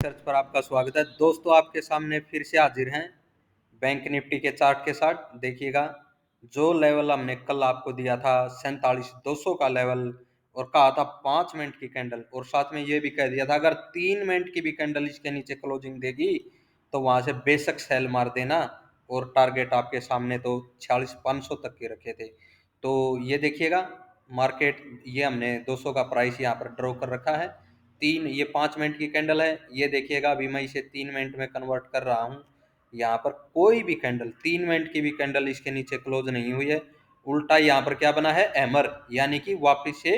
Search पर आपका स्वागत है दोस्तों। आपके सामने फिर से हाजिर हैं बैंक निफ्टी के चार्ट के साथ। देखिएगा, जो लेवल हमने कल आपको दिया था 47,200 का लेवल, और कहा था 5 मिनट की कैंडल, और साथ में ये भी कह दिया था अगर 3 मिनट की भी कैंडल इसके नीचे क्लोजिंग देगी तो वहां से बेशक सेल मार देना। और टारगेट आपके सामने तो 46,500 तक के रखे थे। तो ये देखिएगा, मार्केट ये हमने 200 का प्राइस यहाँ पर ड्रॉ कर रखा है। ये 5 मिनट की कैंडल है। ये देखिएगा, अभी मैं इसे 3 मिनट में कन्वर्ट कर रहा हूँ। यहाँ पर कोई भी कैंडल, 3 मिनट की भी कैंडल इसके नीचे क्लोज नहीं हुई है। उल्टा यहाँ पर क्या बना है, हैमर, यानी कि वापस से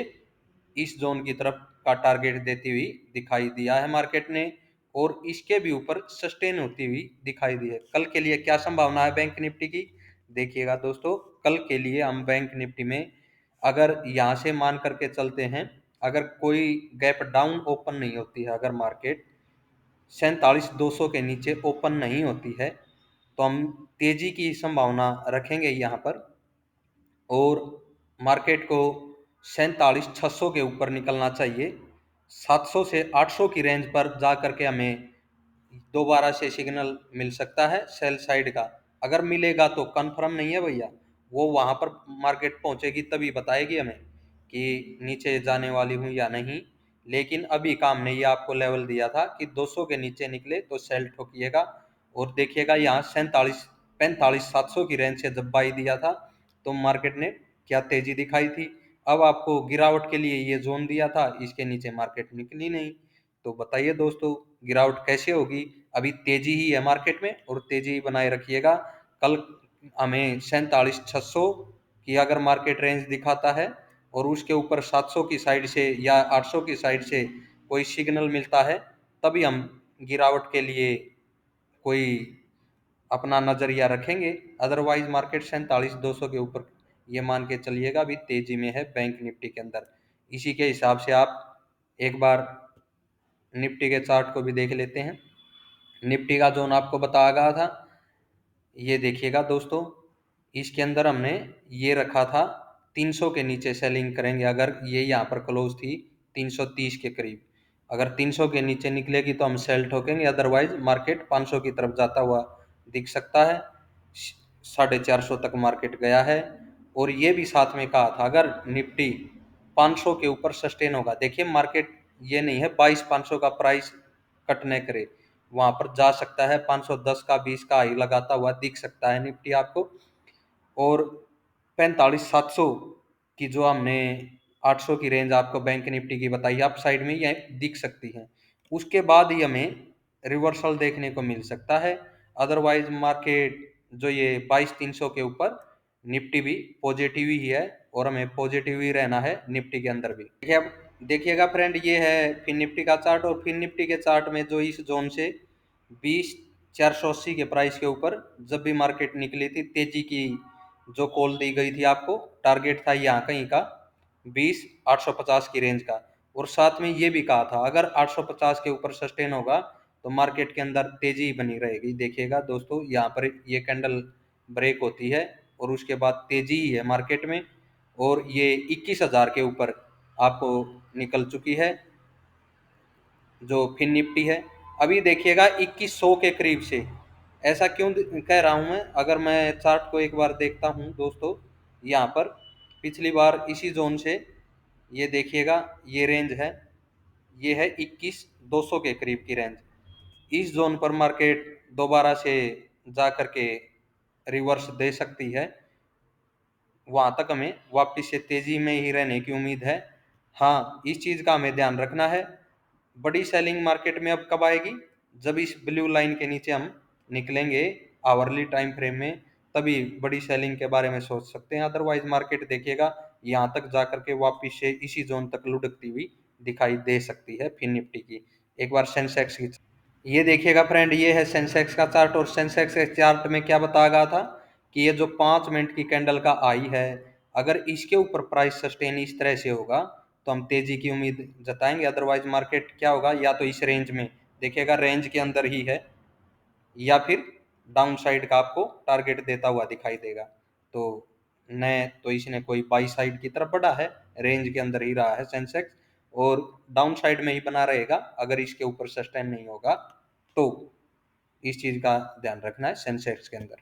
इस जोन की तरफ का टारगेट देती हुई दिखाई दिया है मार्केट ने, और इसके भी ऊपर सस्टेन होती हुई दिखाई दी है। कल के लिए क्या संभावना है बैंक निफ्टी की, देखिएगा दोस्तों। कल के लिए हम बैंक निफ्टी में अगर यहाँ से मान करके चलते हैं, अगर कोई गैप डाउन ओपन नहीं होती है, अगर मार्केट 47,200 के नीचे ओपन नहीं होती है, तो हम तेजी की संभावना रखेंगे यहाँ पर। और मार्केट को 47,600 के ऊपर निकलना चाहिए। 700 से 800 की रेंज पर जा करके हमें दोबारा से सिग्नल मिल सकता है सेल साइड का। अगर मिलेगा तो कंफर्म नहीं है भैया, वो वहां पर मार्केट पहुंचेगी तभी बताएगी हमें कि नीचे जाने वाली हूँ या नहीं। लेकिन अभी काम ने ये आपको लेवल दिया था कि 200 के नीचे निकले तो सेल ठोकिएगा। और देखिएगा, यहाँ 45,700 की रेंज से जब बाई दिया था तो मार्केट ने क्या तेजी दिखाई थी। अब आपको गिरावट के लिए ये जोन दिया था, इसके नीचे मार्केट निकली नहीं। तो बताइए दोस्तों, गिरावट कैसे होगी। अभी तेजी ही है मार्केट में, और तेजी ही बनाए रखिएगा। कल हमें 47,600 की अगर मार्केट रेंज दिखाता है और उसके ऊपर 700 की साइड से या 800 की साइड से कोई सिग्नल मिलता है, तभी हम गिरावट के लिए कोई अपना नजरिया रखेंगे। अदरवाइज मार्केट 47,200 के ऊपर ये मान के चलिएगा अभी तेजी में है बैंक निफ्टी के अंदर। इसी के हिसाब से आप एक बार निफ्टी के चार्ट को भी देख लेते हैं। निफ्टी का जोन आपको बताया गया था, ये देखिएगा दोस्तों। इसके अंदर हमने ये रखा था 300 के नीचे सेलिंग करेंगे, अगर ये यहाँ पर क्लोज थी 330 के करीब। अगर 300 के नीचे निकलेगी तो हम सेल ठोकेंगे, अदरवाइज मार्केट 500 की तरफ जाता हुआ दिख सकता है। 450 तक मार्केट गया है। और ये भी साथ में कहा था अगर निफ्टी 500 के ऊपर सस्टेन होगा, देखिए मार्केट ये नहीं है 22,500 का प्राइस कट न करे, वहां पर जा सकता है 510 का 20 का हाई लगाता हुआ दिख सकता है निफ्टी आपको। और 45,700 की जो हमने 800 की रेंज आपको बैंक निफ्टी की बताई अप साइड में ये दिख सकती है। उसके बाद ही हमें रिवर्सल देखने को मिल सकता है। अदरवाइज मार्केट जो ये 22,300 के ऊपर निफ्टी भी पॉजिटिव ही है, और हमें पॉजिटिव ही रहना है निफ्टी के अंदर भी। देखिए, अब देखिएगा फ्रेंड, ये है फिन निफ्टी का चार्ट, और फिन निफ्टी के चार्ट में जो इस जोन से 20,480 के प्राइस के ऊपर जब भी मार्केट निकली थी, तेजी की जो कॉल दी गई थी आपको, टारगेट था यहाँ कहीं का 20,850 की रेंज का। और साथ में ये भी कहा था अगर 850 के ऊपर सस्टेन होगा तो मार्केट के अंदर तेजी बनी रहेगी। देखिएगा दोस्तों, यहाँ पर ये कैंडल ब्रेक होती है और उसके बाद तेजी ही है मार्केट में, और ये 21,000 के ऊपर आपको निकल चुकी है जो फिन निफ्टी है। अभी देखिएगा 2100 के करीब से, ऐसा क्यों कह रहा हूं मैं, अगर मैं चार्ट को एक बार देखता हूं दोस्तों, यहाँ पर पिछली बार इसी जोन से, ये देखिएगा ये रेंज है, ये है 21,200 के करीब की रेंज। इस जोन पर मार्केट दोबारा से जा करके रिवर्स दे सकती है, वहां तक हमें वापस से तेजी में ही रहने की उम्मीद है। हाँ, इस चीज का हमें ध्यान रखना है, बड़ी सेलिंग मार्केट में अब कब आएगी, जब इस ब्लू लाइन के नीचे हम निकलेंगे आवरली टाइम फ्रेम में, तभी बड़ी सेलिंग के बारे में सोच सकते हैं। अदरवाइज मार्केट देखिएगा यहाँ तक जाकर के वापिस से इसी जोन तक लुढ़कती हुई दिखाई दे सकती है फिन निफ्टी की। एक बार सेंसेक्स की ये देखिएगा फ्रेंड, ये है सेंसेक्स का चार्ट, और सेंसेक्स के चार्ट में क्या बताया गया था कि ये जो 5 मिनट की कैंडल का आई है, अगर इसके ऊपर प्राइस सस्टेन इस तरह से होगा तो हम तेजी की उम्मीद जताएंगे। अदरवाइज मार्केट क्या होगा, या तो इस रेंज में देखिएगा, रेंज के अंदर ही है, या फिर डाउन साइड का आपको टारगेट देता हुआ दिखाई देगा। तो न तो इसने कोई बाई साइड की तरफ बढ़ा है, रेंज के अंदर ही रहा है सेंसेक्स, और डाउन साइड में ही बना रहेगा अगर इसके ऊपर सस्टेन नहीं होगा तो। इस चीज का ध्यान रखना है सेंसेक्स के अंदर।